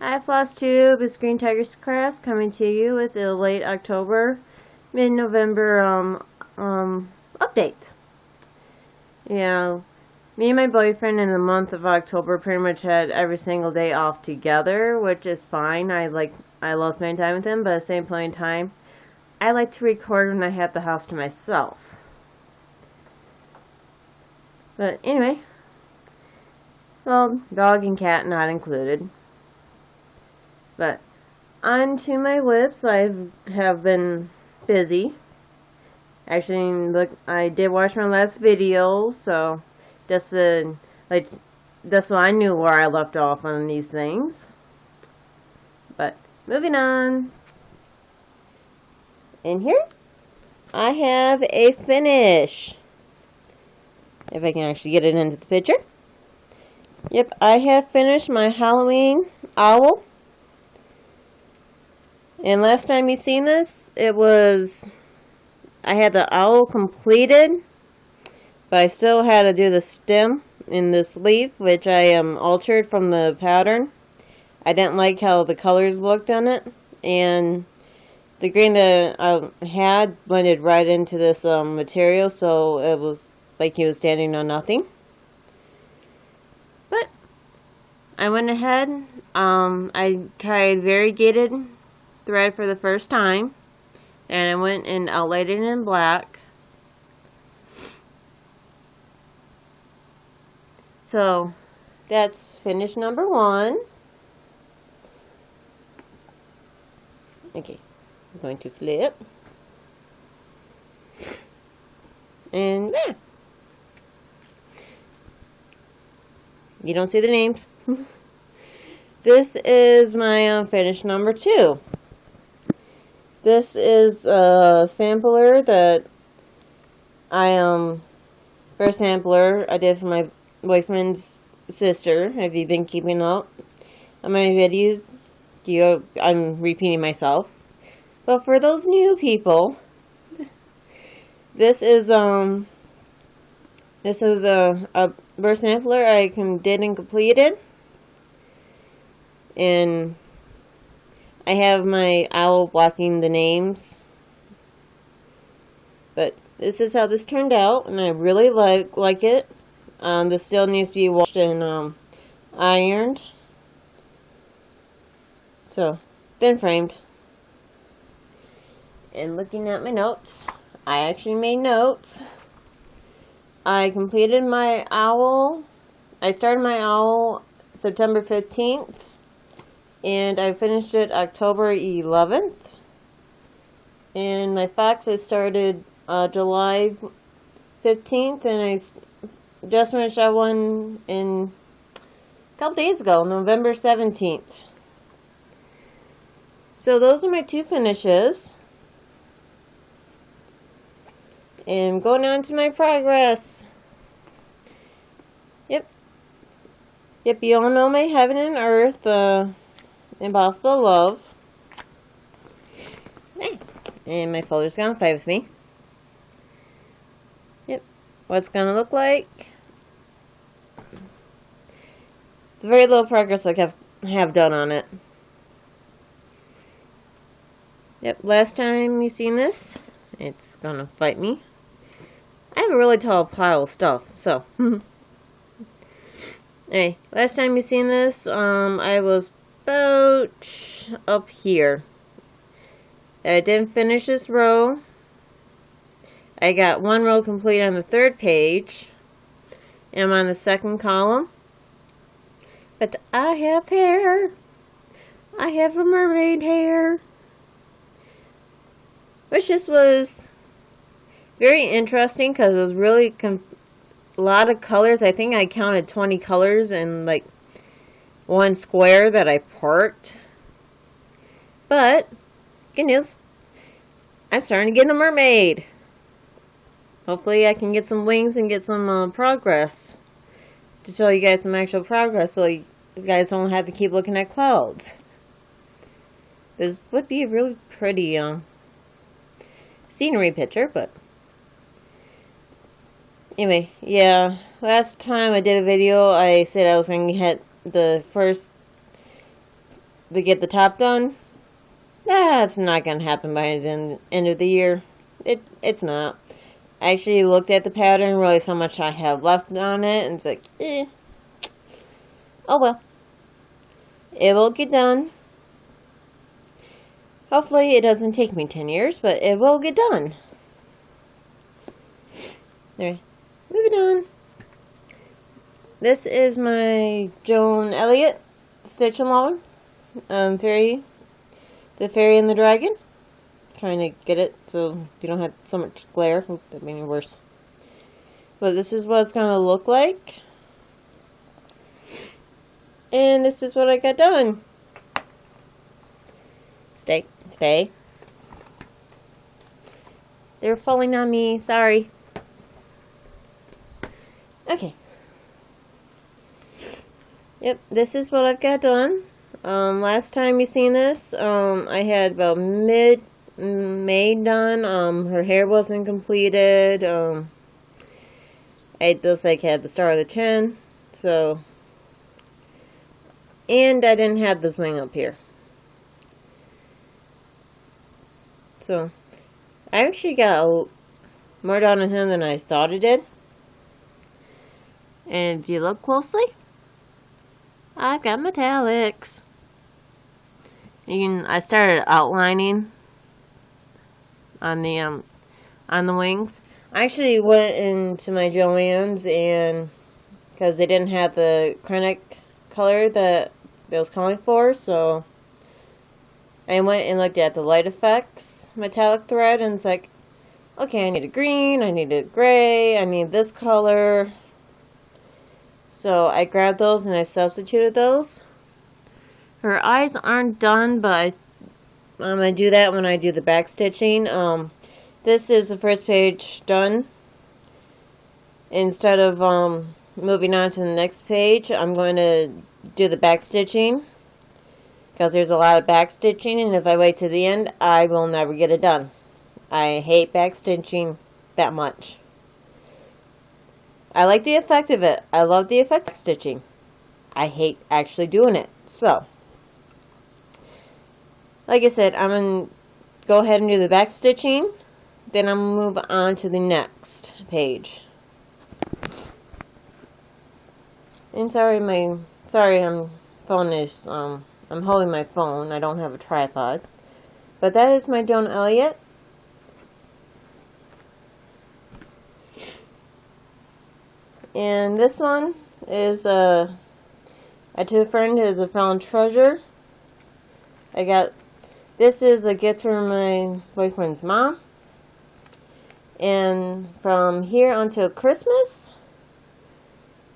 Hi, Floss Tube. It's Green Tiger's Crest coming to you with a late October, mid-November update. Me and my boyfriend in the month of October pretty much had every single day off together, which is fine. I love spending time with him, but at the same point in time, I like to record when I have the house to myself. But anyway, well, dog and cat not included. But on to my lips, I have been busy. Actually, look, I did watch my last video, so just so I knew where I left off on these things. But moving on. In here, I have a finish. If I can actually get it into the picture. Yep, I have finished my Halloween owl. And last time you seen this, I had the owl completed, but I still had to do the stem in this leaf, which I altered from the pattern. I didn't like how the colors looked on it, and the green that I had blended right into this material, so it was like he was standing on nothing. But I went ahead, I tried variegated thread for the first time, and I went and outlaid it in black. So that's finish number 1. Okay, I'm going to flip, and there. You don't see the names. This is my finish number 2. This is a sampler that first sampler I did for my boyfriend's sister. Have you been keeping up on my videos? I'm repeating myself. But for those new people, this is a birth sampler I did and completed. And I have my owl blocking the names, but this is how this turned out, and I really like it. This still needs to be washed and ironed. So, then framed. And looking at my notes, I actually made notes. I completed my owl. I started my owl September 15th. And I finished it October 11th. And my fox I started July 15th, and I just finished that one a couple days ago, November 17th. So those are my 2 finishes. And going on to my progress. Yep, you all know my Heaven and Earth, Impossible Love. And my folder's gonna play with me. Yep. What's gonna look like? The very little progress I have done on it. Yep, last time you seen this, it's gonna fight me. I have a really tall pile of stuff, so. Hey, last time you seen this, I was about up here. I didn't finish this row. I got 1 row complete on the 3rd page. I'm on the 2nd column. But I have hair. I have a mermaid hair. Which just was very interesting because it was really a lot of colors. I think I counted 20 colors in like 1 square that I parked. But good news, I'm starting to get a mermaid. Hopefully I can get some wings and get some progress to show you guys some actual progress, so you guys don't have to keep looking at clouds. This would be a really pretty scenery picture, but anyway, yeah, last time I did a video, I said I was going to hit the first to get the top done. That's not going to happen by the end of the year. It's not. I actually looked at the pattern, really so much I have left on it, and it's like, oh well. It will get done. Hopefully it doesn't take me 10 years, but it will get done. Anyway, moving on. This is my Joan Elliott stitch along. The fairy and the dragon. Trying to get it so you don't have so much glare. Oop, that made it worse. But this is what it's going to look like. And this is what I got done. Stay. They're falling on me. Sorry. Okay. Yep, this is what I've got done. Last time you seen this, I had about mid-May done. Her hair wasn't completed. I just had the star of the chin. So, and I didn't have this wing up here. So, I actually got more done on him than I thought it did. And if you look closely, I've got metallics. I started outlining on the wings. I actually went into my Joann's, and because they didn't have the acrylic color that I was calling for, so I went and looked at the Light Effects metallic thread, and it's like, okay, I need a green, I need a gray, I need this color. So I grabbed those and I substituted those. Her eyes aren't done, but I'm going to do that when I do the back stitching. This is the first page done. Instead of moving on to the next page, I'm going to do the back stitching, because there's a lot of back stitching, and if I wait to the end, I will never get it done. I hate back stitching that much. I like the effect of it. I love the effect of stitching. I hate actually doing it. So, like I said, I'm going to go ahead and do the back stitching. Then I'm going to move on to the next page. And sorry, phone is, I'm holding my phone. I don't have a tripod. But that is my Joan Elliott. And this one is a to a friend is a found treasure. This is a gift from my boyfriend's mom. And from here until Christmas,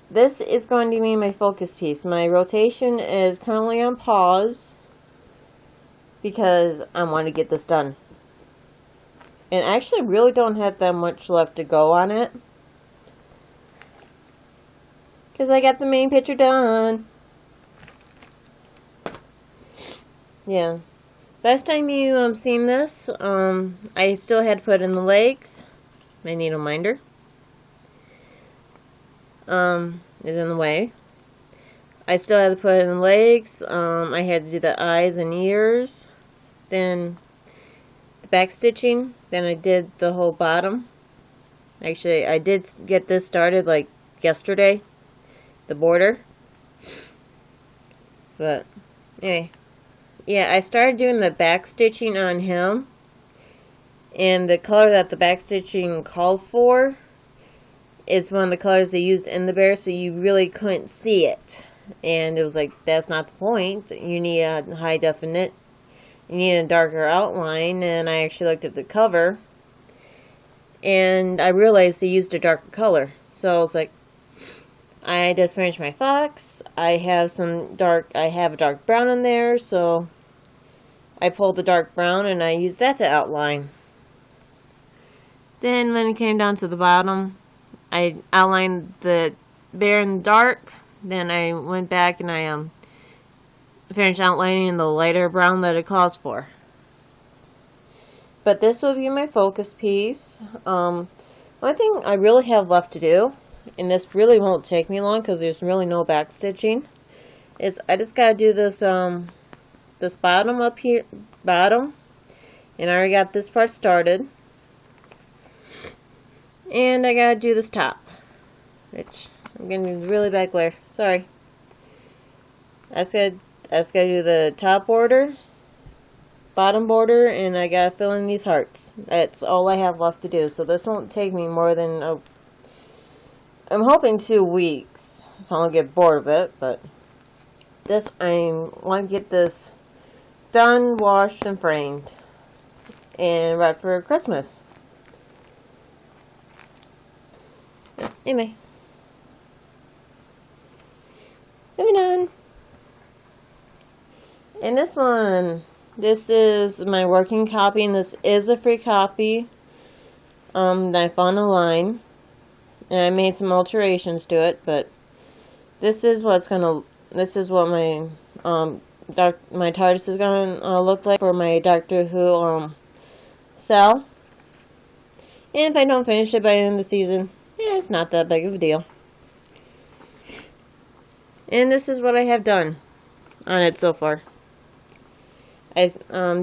this is going to be my focus piece. My rotation is currently on pause because I want to get this done. And I actually really don't have that much left to go on it, because I got the main picture done. Yeah. Last time you seen this, I still had to put in the legs. My needle minder is in the way. I still had to put in the legs. I had to do the eyes and ears. Then the back stitching. Then I did the whole bottom. Actually, I did get this started like yesterday. The border. But anyway, yeah, I started doing the back stitching on him, and the color that the back stitching called for is one of the colors they used in the bear, so you really couldn't see it. And it was like, that's not the point. You need a high definite, you need a darker outline. And I actually looked at the cover, and I realized they used a darker color. So I was like, I just finished my fox. I have a dark brown in there, so I pulled the dark brown and I used that to outline. Then when it came down to the bottom, I outlined the bear in the dark. Then I went back and I finished outlining the lighter brown that it calls for. But this will be my focus piece. One thing I really have left to do, and this really won't take me long because there's really no back stitching, is I just gotta do this this bottom up here, and I already got this part started. And I gotta do this top, which I'm getting really bad glare. Sorry. I just gotta do the top border, bottom border, and I gotta fill in these hearts. That's all I have left to do. So this won't take me more than I'm hoping 2 weeks, so I won't get bored of it. But this, I want to get this done, washed, and framed, and right for Christmas. Anyway, moving on. And this one, this is my working copy, and this is a free copy that I found online, and I made some alterations to it. But this is what my my TARDIS is gonna look like for my Doctor Who cell. And if I don't finish it by the end of the season, yeah, it's not that big of a deal. And this is what I have done on it so far. I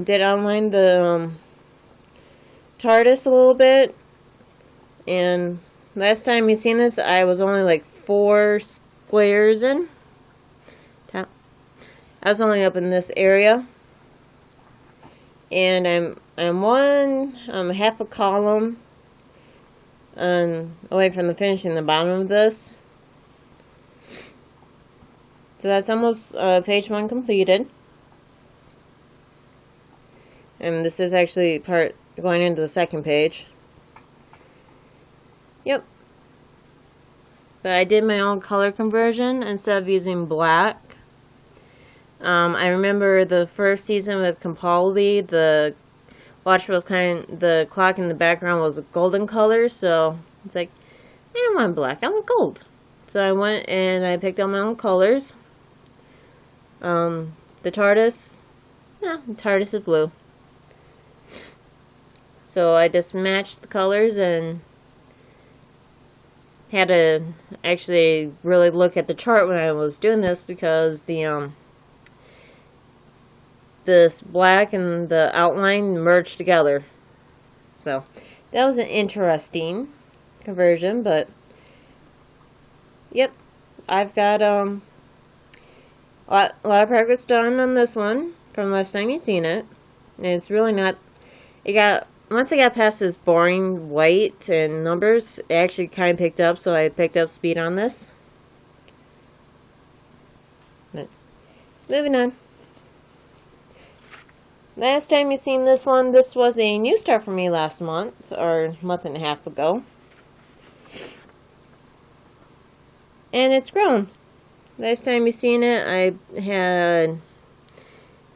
did outline the TARDIS a little bit, and last time you seen this, I was only like 4 squares in. I was only up in this area, and I'm half a column away from the finishing the bottom of this. So that's almost page 1 completed. And this is actually part going into the second page. Yep. But I did my own color conversion instead of using black. I remember the first season with Capaldi, the watch was the clock in the background was a golden color, so it's like, I don't want black, I want gold. So I went and I picked out my own colors. The TARDIS is blue. So I just matched the colors and had to actually really look at the chart when I was doing this, because this black and the outline merged together. So that was an interesting conversion, but yep, I've got a lot of progress done on this one from last time you seen it. And it's really not, once I got past this boring white and numbers, it actually kind of picked up, so I picked up speed on this. But moving on. Last time you seen this one, this was a new start for me last month, or a month and a half ago. And it's grown. Last time you seen it, I had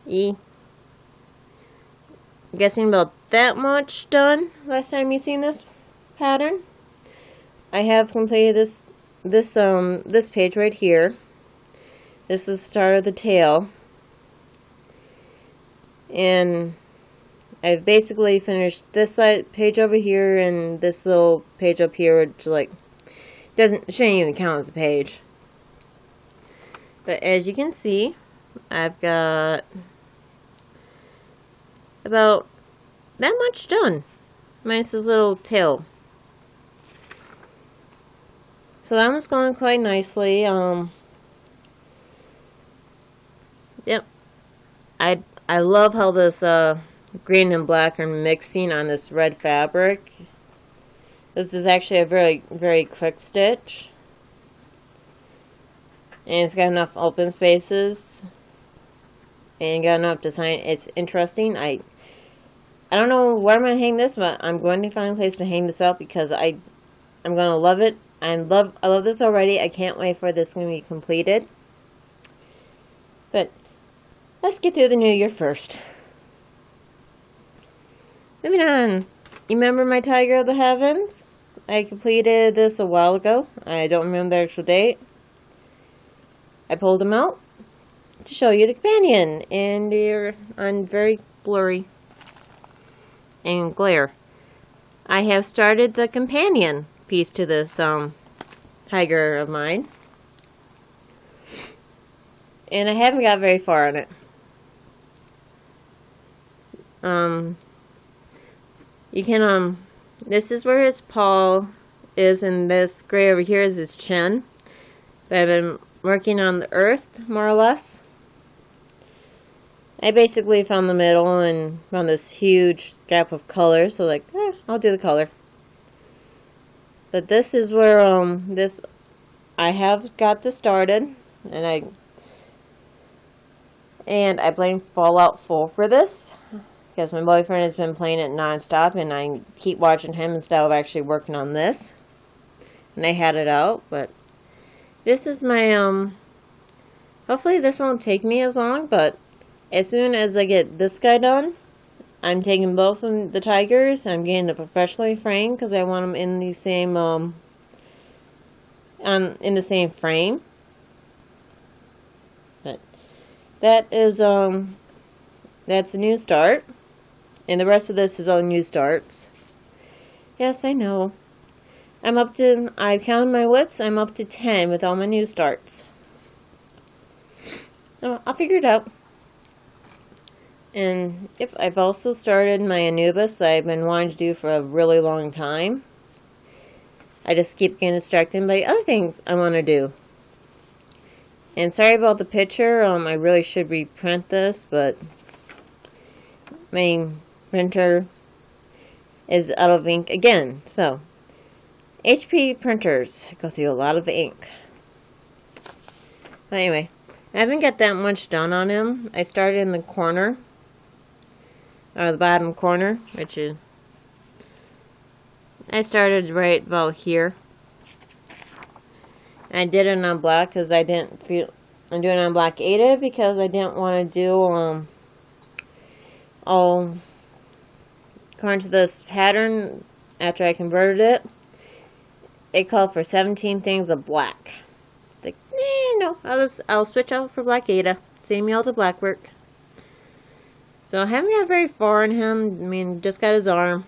I'm guessing about that much done last time you seen this pattern. I have completed this page right here. This is the start of the tail. And I've basically finished this side page over here and this little page up here, which shouldn't even count as a page. But as you can see, I've got about that much done, minus this little tail. So that one's going quite nicely. Yep. I love how this green and black are mixing on this red fabric. This is actually a very, very quick stitch. And it's got enough open spaces. And got enough design. It's interesting. I don't know where I'm going to hang this, but I'm going to find a place to hang this up, because I'm going to love it. I love this already. I can't wait for this to be completed. But let's get through the new year first. Moving on. You remember my Tiger of the Heavens? I completed this a while ago. I don't remember the actual date. I pulled them out to show you the companion, and they're on very blurry and glare. I have started the companion piece to this tiger of mine, and I haven't got very far on it. you can, this is where his paw is, and this gray over here is his chin. But I've been working on the earth, more or less. I basically found the middle and found this huge gap of color, so like, I'll do the color. But this is where, I have got this started, and I blame Fallout 4 for this, because my boyfriend has been playing it non-stop, and I keep watching him instead of actually working on this. And I had it out, but this is my, hopefully this won't take me as long, but as soon as I get this guy done, I'm taking both of the tigers. I'm getting the professionally framed because I want them in the same, in the same frame. But that is, that's a new start. And the rest of this is all new starts. Yes, I know. I've counted my whips. I'm up to 10 with all my new starts. Oh, I'll figure it out. And yep, I've also started my Anubis that I've been wanting to do for a really long time. I just keep getting distracted by other things I want to do. And sorry about the picture. I really should reprint this, but my printer is out of ink again. So, HP printers go through a lot of ink. But anyway, I haven't got that much done on him. I started in the corner, or the bottom corner, which is, I started right about here. I did it on black because I didn't feel, I'm doing it on black Ada because I didn't want to do, all, according to this pattern, after I converted it, it called for 17 things of black. Like, no, I'll switch out for black Ada. Save me all the black work. So I haven't got very far in him. I mean, just got his arm.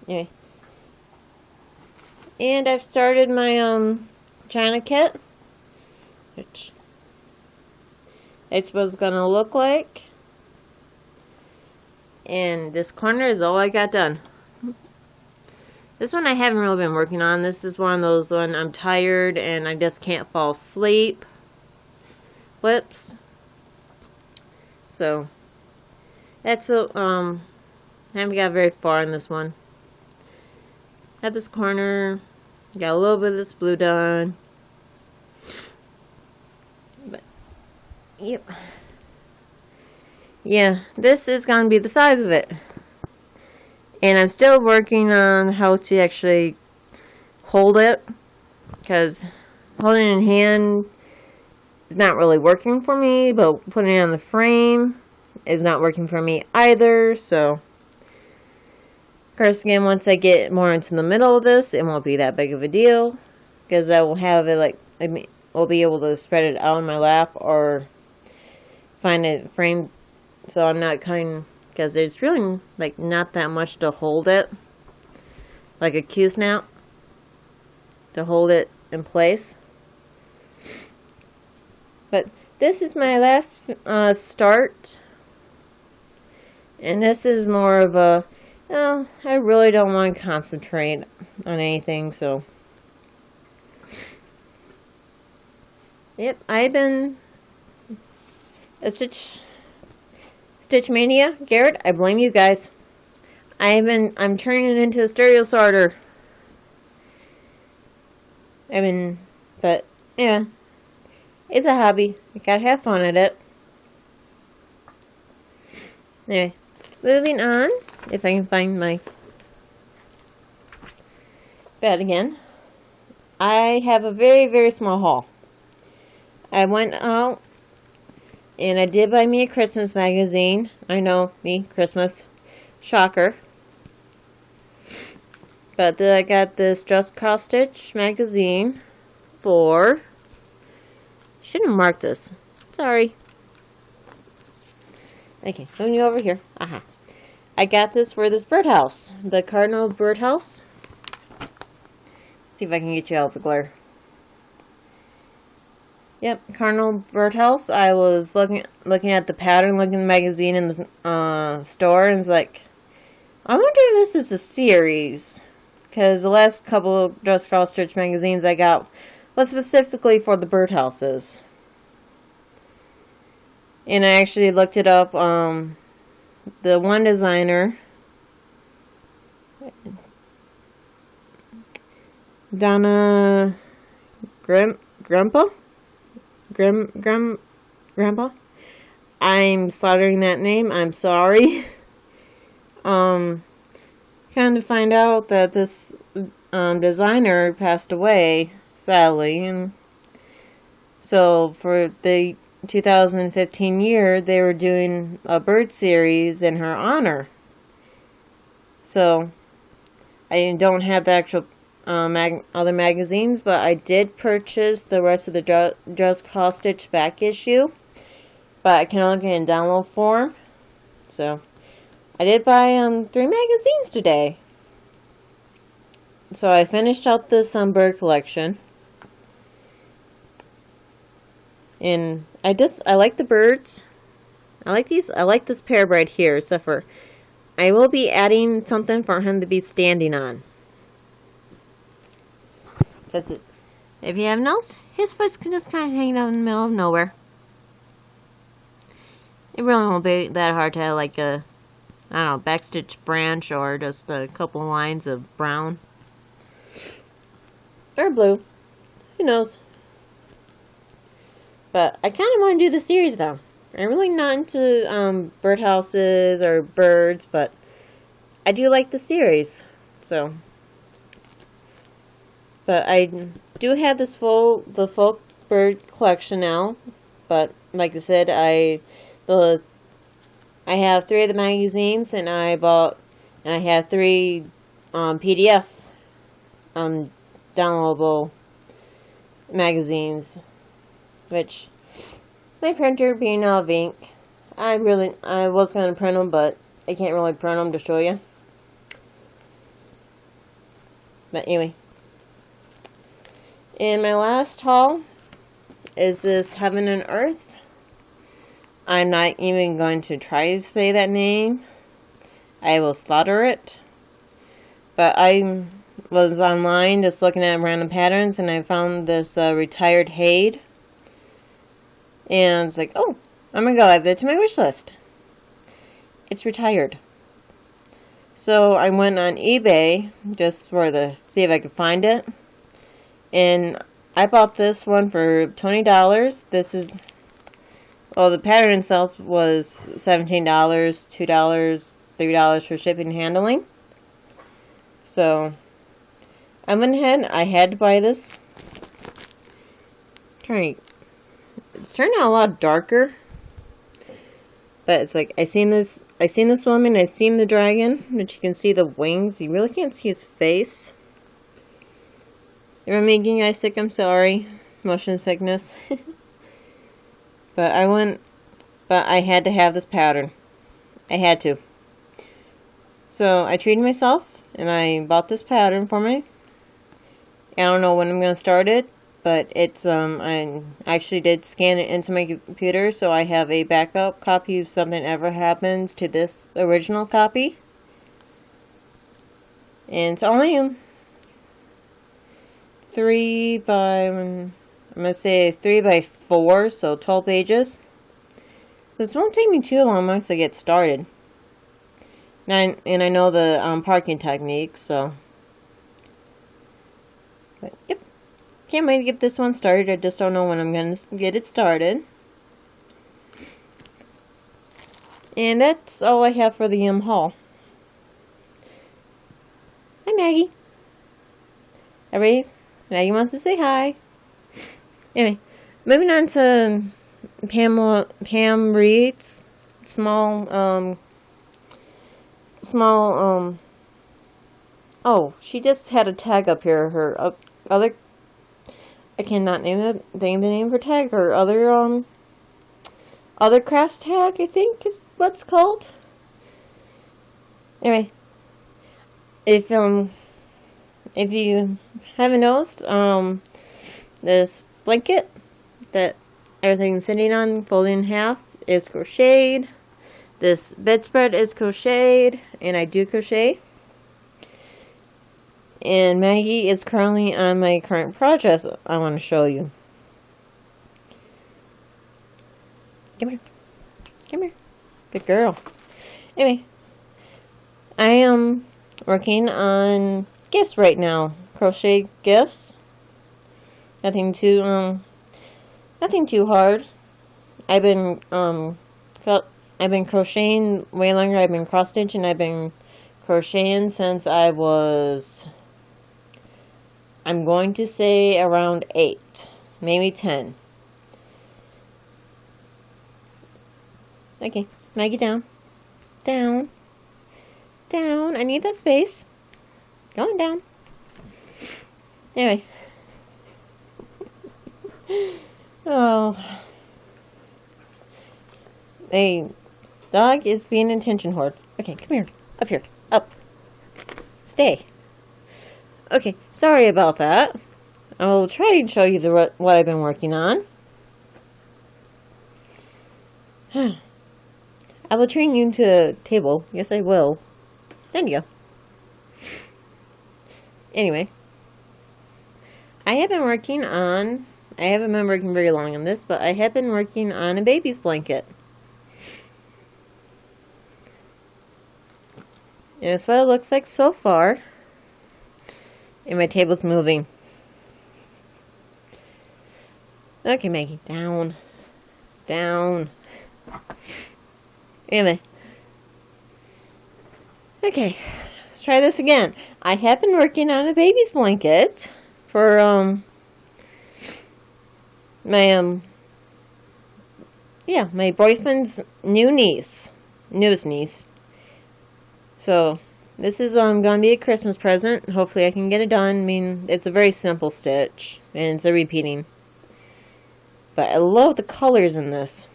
Anyway. And I've started my, China kit. Which it's what's gonna look like. And this corner is all I got done. This one I haven't really been working on. This is one of those when I'm tired and I just can't fall asleep whips. So that's I haven't got very far in this one. At this corner, got a little bit of this blue done. But yep. Yeah, this is gonna be the size of it. And I'm still working on how to actually hold it, because holding it in hand is not really working for me, but putting it on the frame is not working for me either. So, of course, again, once I get more into the middle of this, it won't be that big of a deal, because I will have it like, I'll be able to spread it out on my lap or find it framed so I'm not cutting. Because there's really, like, not that much to hold it. Like a Q-snap. To hold it in place. But this is my last start. And this is more of a, I really don't want to concentrate on anything, so. Yep, I've been a Stitch Mania, Garrett, I blame you guys. I'm turning it into a stereo sorter. But, yeah. It's a hobby. You gotta have fun at it. Anyway, moving on. If I can find my bed again. I have a very, very small haul. I went out and I did buy me a Christmas magazine. I know, me, Christmas. Shocker. But then I got this Just Cross Stitch magazine for... Shouldn't have marked this. Sorry. Okay, moving you over here. Aha. I got this for this birdhouse. The Cardinal birdhouse. See if I can get you out of the glare. Yep, Cardinal Birdhouse. I was looking at the pattern, looking at the magazine in the store, and it's like, I wonder if this is a series. Because the last couple of Dress Cross Stitch magazines I got was specifically for the birdhouses. And I actually looked it up. The one designer, Donna Grandpa? Grandpa? I'm slaughtering that name. I'm sorry. Kind of find out that this designer passed away, sadly, and so for the 2015 year, they were doing a bird series in her honor. So I don't have the actual other magazines, but I did purchase the rest of the Dress Cross Stitch back issue, but I can only get it in download form. So I did buy 3 magazines today. So I finished out this bird collection, and I like the birds. I like these. I like this pair right here, except for I will be adding something for him to be standing on. Because if you haven't noticed, his foot's just kind of hanging out in the middle of nowhere. It really won't be that hard to have like a, I don't know, backstitch branch or just a couple lines of brown. Or blue. Who knows? But I kind of want to do the series though. I'm really not into birdhouses or birds, but I do like the series. So, but I do have the full bird collection now. But like I said, I have 3 of the magazines, and I have 3 PDF downloadable magazines, which my printer being out of ink, I was going to print them, but I can't really print them to show you. But anyway, and my last haul is this Heaven and Earth. I'm not even going to try to say that name. I will slaughter it. But I was online just looking at random patterns, and I found this retired Haid. And it's like, oh, I'm going to go add that to my wish list. It's retired. So I went on eBay just see if I could find it. And I bought this one for $20. This is, well, the pattern itself was $17, $2, $3 for shipping and handling. So I went ahead, I had to buy this. It's turned out a lot darker. But it's like, I seen this woman, I seen the dragon, but you can see the wings. You really can't see his face. If I'm making you guys sick, I'm sorry. Motion sickness. But I had to have this pattern. I had to. So I treated myself, and I bought this pattern for me. I don't know when I'm going to start it, but it's, I actually did scan it into my computer, so I have a backup copy if something ever happens to this original copy. And it's only 3 by 4, so 12 pages. This won't take me too long once I get started. And I know the parking technique, so. But, yep. Can't wait to get this one started. I just don't know when I'm going to get it started. And that's all I have for the haul. Hi, Maggie. Maggie wants to say hi. Anyway, moving on to Pam Reed's small, oh, she just had a tag up here. Her other, I cannot name the name of her tag. Her other crafts tag, I think is what's called. Anyway, if you haven't noticed, this blanket that everything's sitting on, folded in half, is crocheted. This bedspread is crocheted, and I do crochet. And Maggie is currently on my current project I want to show you. Come here. Come here. Good girl. Anyway, I am working on gifts right now. Crochet gifts. Nothing too hard. I've been crocheting way longer. I've been cross stitching. I've been crocheting since I was, I'm going to say, around 8, maybe 10. Okay, Maggie, down. Down. Down. I need that space. Going down. Anyway. Oh. A dog is being an attention whore. Okay, come here. Up here. Up. Stay. Okay, sorry about that. I will try and show you what I've been working on. I will turn you into a table. Yes, I will. There you go. Anyway. I haven't been working very long on this, but I have been working on a baby's blanket. And that's what it looks like so far. And my table's moving. Okay, Maggie, down. Down. Anyway. Okay, let's try this again. I have been working on a baby's blanket for my boyfriend's newest niece. So this is gonna be a Christmas present. Hopefully I can get it done. I mean, it's a very simple stitch and it's a repeating. But I love the colors in this.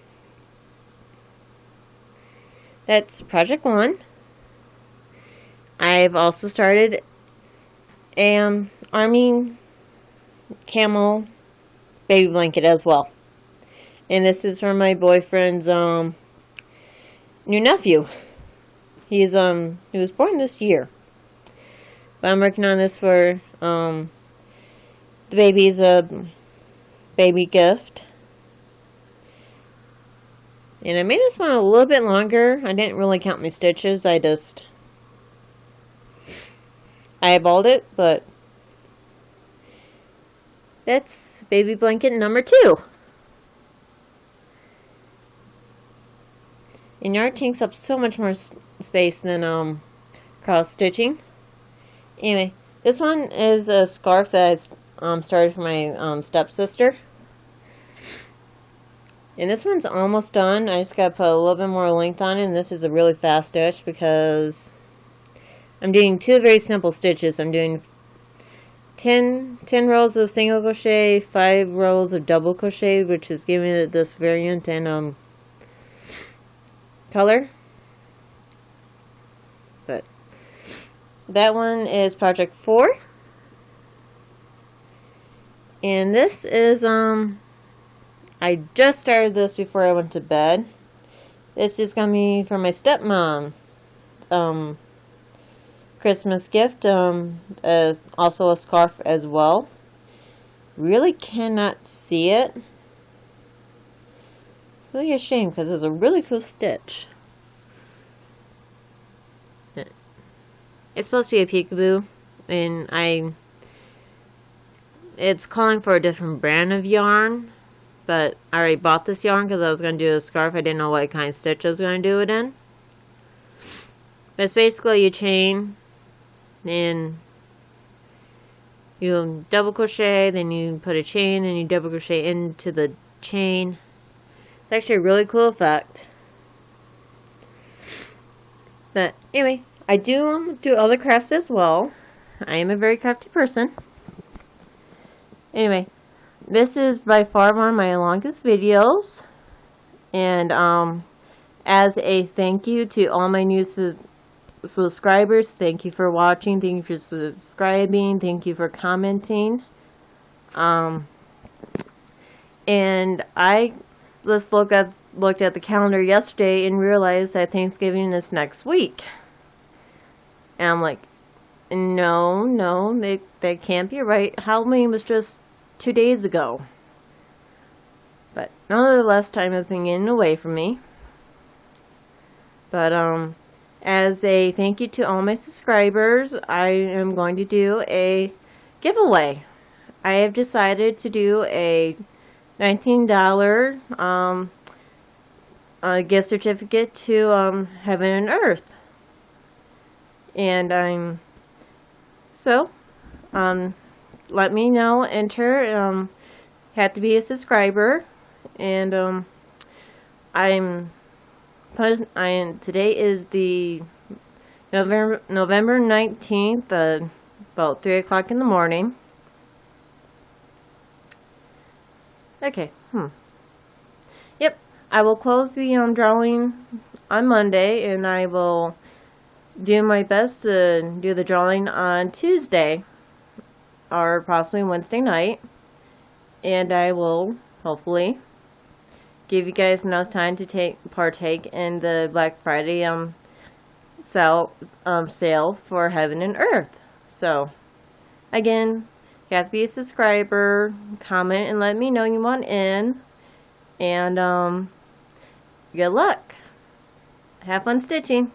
That's project 1. I've also started an army camel baby blanket as well. And this is from my boyfriend's new nephew. He was born this year. But I'm working on this for the baby's baby gift. And I made this one a little bit longer. I didn't really count my stitches. I eyeballed it, but that's baby blanket number 2. And yarn takes up so much more space than cross stitching. Anyway, this one is a scarf that I started for my stepsister. And this one's almost done. I just gotta put a little bit more length on it, and this is a really fast stitch because I'm doing 2 very simple stitches. I'm doing 10 rows of single crochet, 5 rows of double crochet, which is giving it this variant and color. But that one is project 4. And this is I just started this before I went to bed. This is gonna be for my stepmom Christmas gift, also a scarf as well. Really cannot see it. Really a shame because it's a really cool stitch. It's supposed to be a peekaboo, and it's calling for a different brand of yarn, but I already bought this yarn because I was going to do a scarf. I didn't know what kind of stitch I was going to do it in. But it's basically you chain, and you double crochet, then you put a chain, and you double crochet into the chain. It's actually a really cool effect. But anyway, I do other crafts as well. I am a very crafty person. Anyway, this is by far one of my longest videos. And as a thank you to all my new subscribers, thank you for watching, thank you for subscribing, thank you for commenting. And I just looked at the calendar yesterday and realized that Thanksgiving is next week. And I'm like, no, that can't be right. Halloween was just 2 days ago. But nonetheless, time has been getting away from me. But as a thank you to all my subscribers, I am going to do a giveaway. I have decided to do a $19 gift certificate to Heaven and Earth. And let me know, enter, have to be a subscriber, and today is the November 19th, about 3 o'clock in the morning. Okay, Yep, I will close the drawing on Monday, and I will do my best to do the drawing on Tuesday, or possibly Wednesday night. And I will hopefully give you guys enough time to partake in the Black Friday sale for Heaven and Earth. So again, you have to be a subscriber, comment, and let me know you want in. And good luck. Have fun stitching.